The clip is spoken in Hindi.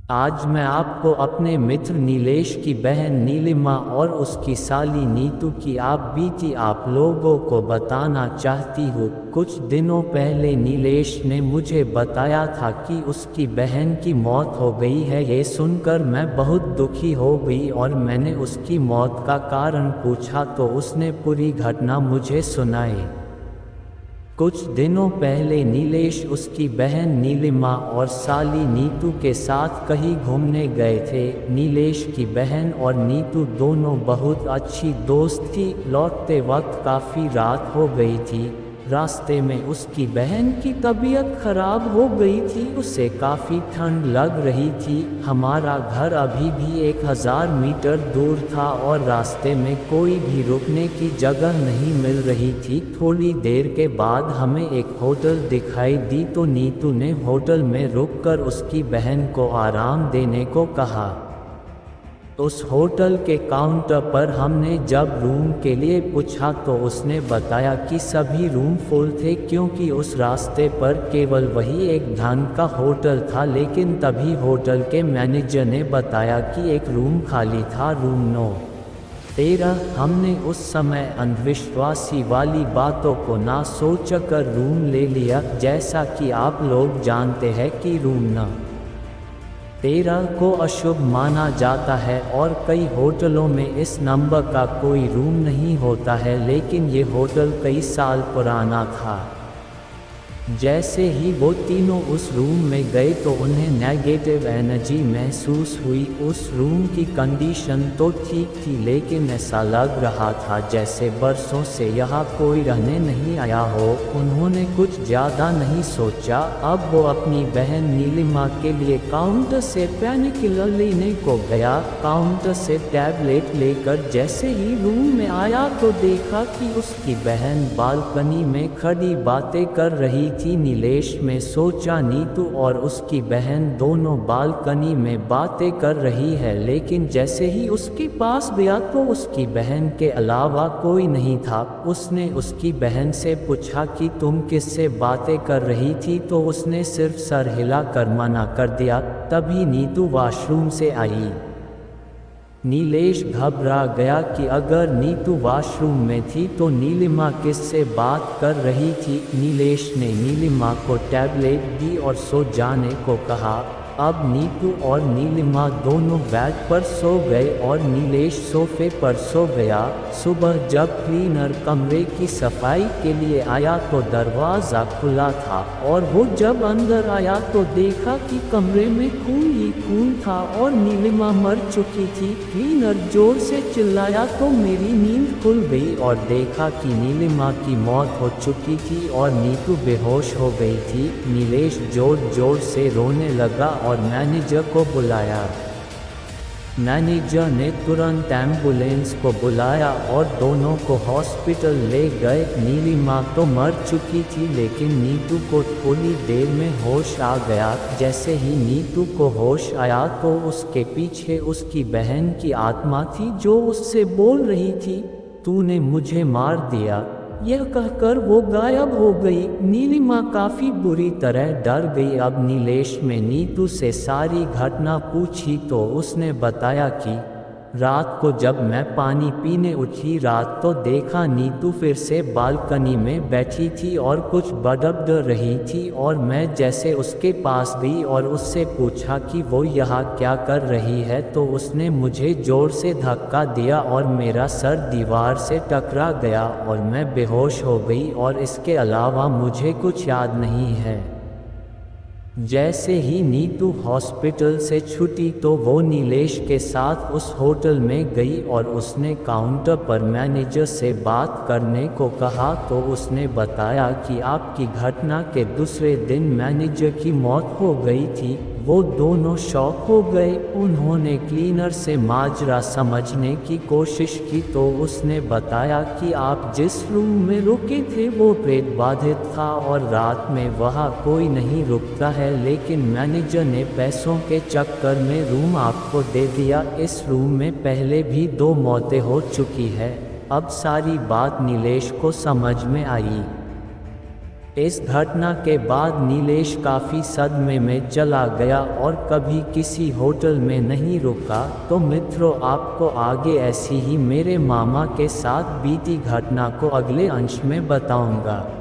आज मैं आपको अपने मित्र नीलेश की बहन नीलिमा और उसकी साली नीतू की आप बीती आप लोगों को बताना चाहती हूँ। कुछ दिनों पहले नीलेश ने मुझे बताया था कि उसकी बहन की मौत हो गई है। ये सुनकर मैं बहुत दुखी हो गई और मैंने उसकी मौत का कारण पूछा तो उसने पूरी घटना मुझे सुनाई। कुछ दिनों पहले नीलेश उसकी बहन नीलिमा और साली नीतू के साथ कहीं घूमने गए थे। नीलेश की बहन और नीतू दोनों बहुत अच्छी दोस्त थी। लौटते वक्त काफ़ी रात हो गई थी। रास्ते में उसकी बहन की तबीयत खराब हो गई थी, उसे काफ़ी ठंड लग रही थी। हमारा घर अभी भी 1000 मीटर दूर था और रास्ते में कोई भी रुकने की जगह नहीं मिल रही थी। थोड़ी देर के बाद हमें एक होटल दिखाई दी तो नीतू ने होटल में रुककर उसकी बहन को आराम देने को कहा। उस होटल के काउंटर पर हमने जब रूम के लिए पूछा तो उसने बताया कि सभी रूम फुल थे क्योंकि उस रास्ते पर केवल वही एक ढंग का होटल था। लेकिन तभी होटल के मैनेजर ने बताया कि एक रूम खाली था, रूम 9-13। हमने उस समय अंधविश्वासी वाली बातों को ना सोचकर रूम ले लिया। जैसा कि आप लोग जानते हैं कि रूम 9-13 को अशुभ माना जाता है और कई होटलों में इस नंबर का कोई रूम नहीं होता है, लेकिन ये होटल कई साल पुराना था। जैसे ही वो तीनों उस रूम में गए तो उन्हें नेगेटिव एनर्जी महसूस हुई। उस रूम की कंडीशन तो ठीक थी लेकिन ऐसा लग रहा था जैसे बरसों से यहाँ कोई रहने नहीं आया हो। उन्होंने कुछ ज़्यादा नहीं सोचा। अब वो अपनी बहन नीलिमा के लिए काउंटर से पेनकिलर लेने को गया। काउंटर से टैबलेट लेकर जैसे ही रूम में आया तो देखा कि उसकी बहन बालकनी में खड़ी बातें कर रही थी। नीलेश में सोचा नीतू और उसकी बहन दोनों बालकनी में बातें कर रही है, लेकिन जैसे ही उसके पास गया तो उसकी बहन के अलावा कोई नहीं था। उसने उसकी बहन से पूछा कि तुम किससे बातें कर रही थी तो उसने सिर्फ सर हिला कर मना कर दिया। तभी नीतू वॉशरूम से आई। नीलेश घबरा गया कि अगर नीतू वॉशरूम में थी तो नीलिमा किससे बात कर रही थी। नीलेश ने नीलिमा को टैबलेट दी और सो जाने को कहा। अब नीतू और नीलिमा दोनों बेड पर सो गए और नीलेश सोफे पर सो गया। सुबह जब क्लीनर कमरे की सफाई के लिए आया तो दरवाज़ा खुला था और वो जब अंदर आया तो देखा कि कमरे में खून ही खून था और नीलिमा मर चुकी थी। क्लीनर जोर से चिल्लाया तो मेरी नींद खुल गई और देखा कि नीलिमा की मौत हो चुकी थी और नीतू बेहोश हो गई थी। नीलेश जोर जोर से रोने लगा और मैनेजर को बुलाया। मैनेजर ने तुरंत एम्बुलेंस को बुलाया और दोनों को हॉस्पिटल ले गए। नीलिमा तो मर चुकी थी लेकिन नीतू को थोड़ी देर में होश आ गया। जैसे ही नीतू को होश आया तो उसके पीछे उसकी बहन की आत्मा थी जो उससे बोल रही थी, तूने मुझे मार दिया। यह कहकर वो गायब हो गई। नीलिमा काफ़ी बुरी तरह डर गई। अब नीलेश में नीतू से सारी घटना पूछी तो उसने बताया कि रात को जब मैं पानी पीने उठी रात तो देखा नीतू फिर से बालकनी में बैठी थी और कुछ बड़बड़ रही थी और मैं जैसे उसके पास गई और उससे पूछा कि वो यहाँ क्या कर रही है तो उसने मुझे जोर से धक्का दिया और मेरा सर दीवार से टकरा गया और मैं बेहोश हो गई और इसके अलावा मुझे कुछ याद नहीं है। जैसे ही नीतू हॉस्पिटल से छूटी तो वो नीलेश के साथ उस होटल में गई और उसने काउंटर पर मैनेजर से बात करने को कहा तो उसने बताया कि आपकी घटना के दूसरे दिन मैनेजर की मौत हो गई थी। वो दोनों शॉक हो गए। उन्होंने क्लीनर से माजरा समझने की कोशिश की तो उसने बताया कि आप जिस रूम में रुके थे वो प्रेत बाधित था और रात में वहाँ कोई नहीं रुकता है, लेकिन मैनेजर ने पैसों के चक्कर में रूम आपको दे दिया। इस रूम में पहले भी 2 मौतें हो चुकी है। अब सारी बात नीलेश को समझ में आई। इस घटना के बाद नीलेश काफ़ी सदमे में चला गया और कभी किसी होटल में नहीं रुका। तो मित्रों, आपको आगे ऐसी ही मेरे मामा के साथ बीती घटना को अगले अंश में बताऊंगा।